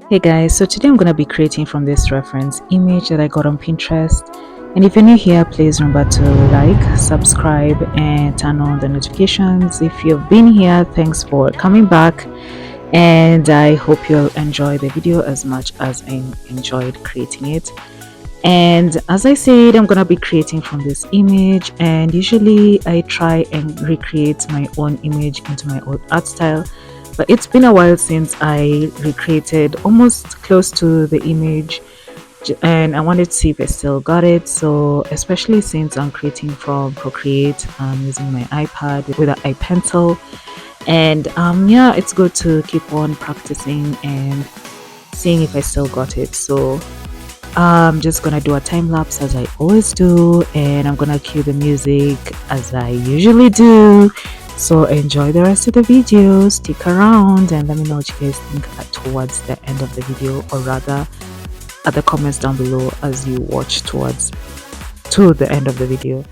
Hey guys, so today I'm going to be creating from this reference image that I got on Pinterest. And if you're new here, please remember to like, subscribe, and turn on the notifications. If you've been here, thanks for coming back. And I hope you'll enjoy the video as much as I enjoyed creating it. And as I said, I'm going to be creating from this image. And usually I try and recreate my own image into my own art style, but it's been a while since I recreated almost close to the image, and I wanted to see if I still got it. So especially since I'm creating from Procreate, I'm using my iPad with an iPencil, and yeah, it's good to keep on practicing and seeing if I still got it. So I'm just gonna do a time lapse as I always do, and I'm gonna cue the music as I usually do. So enjoy the rest of the video, stick around, and let me know what you guys think towards the end of the video, or rather at the comments down below as you watch to the end of the video.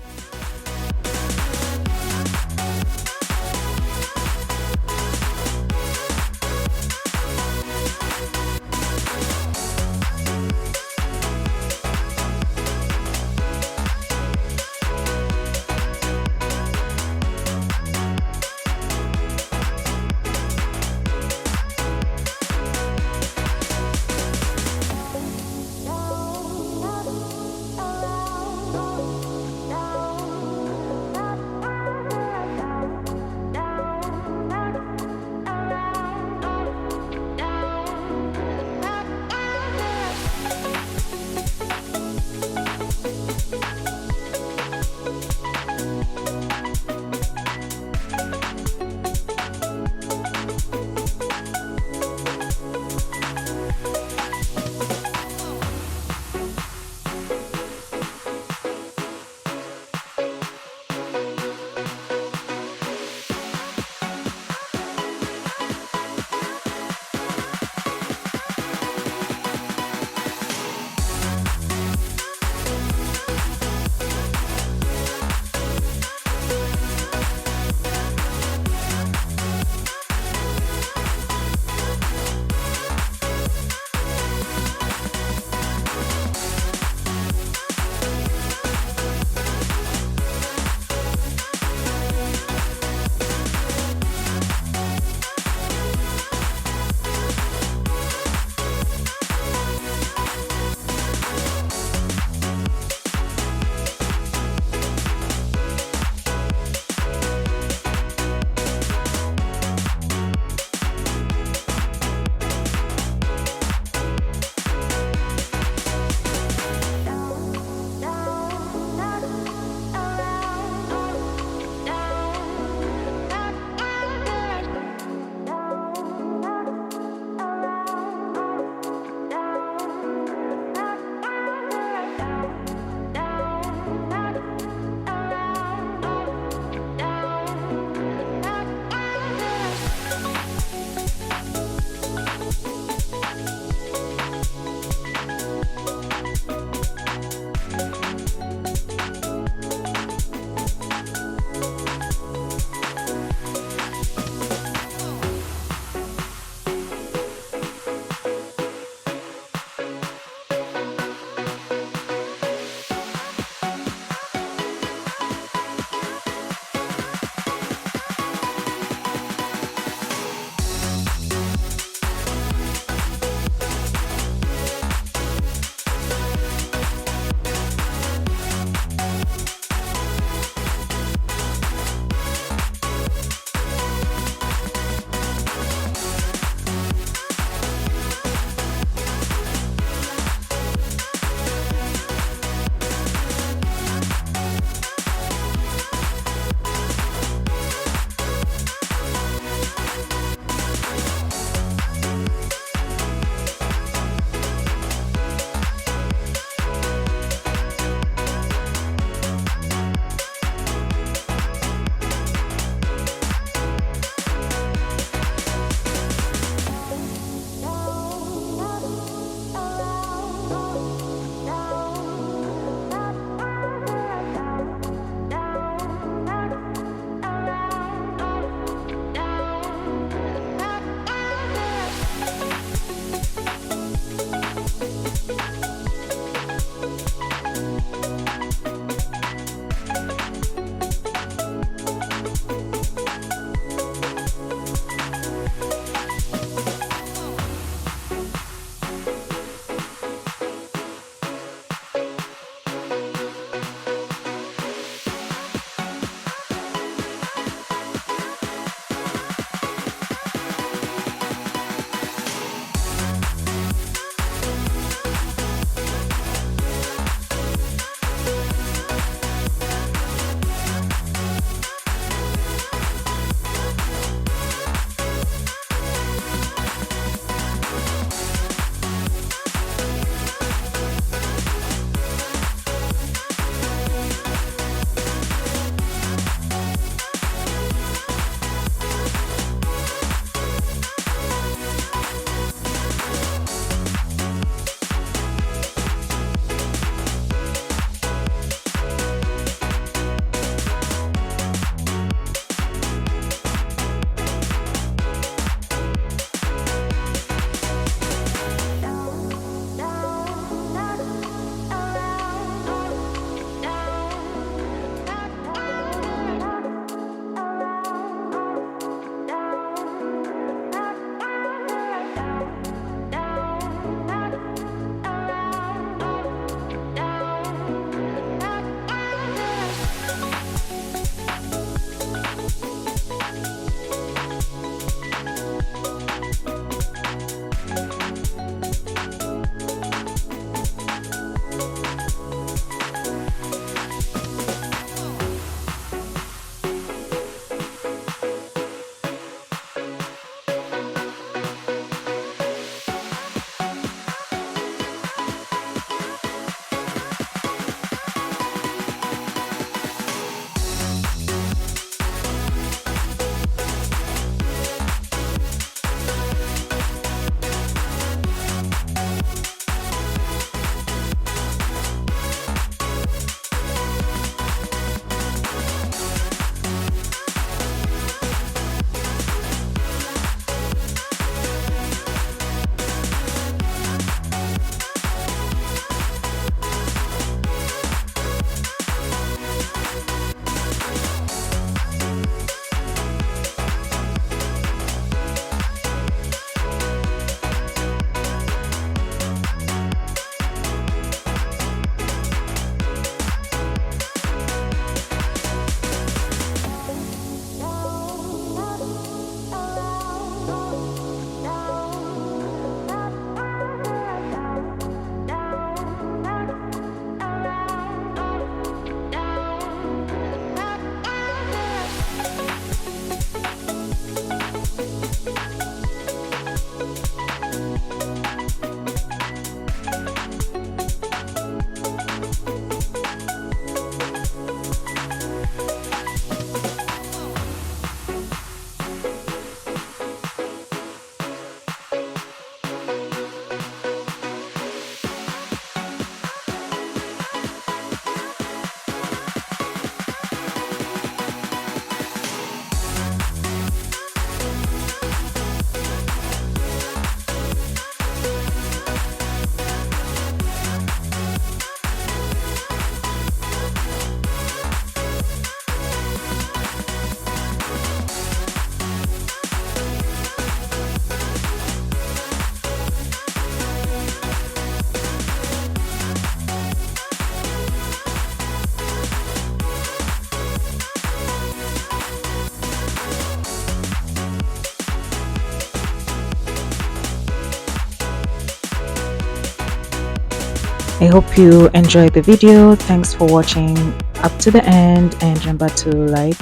I hope you enjoyed the video. Thanks for watching up to the end, and remember to like,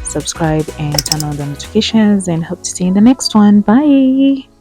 subscribe, and turn on the notifications, and hope to see you in the next one. Bye.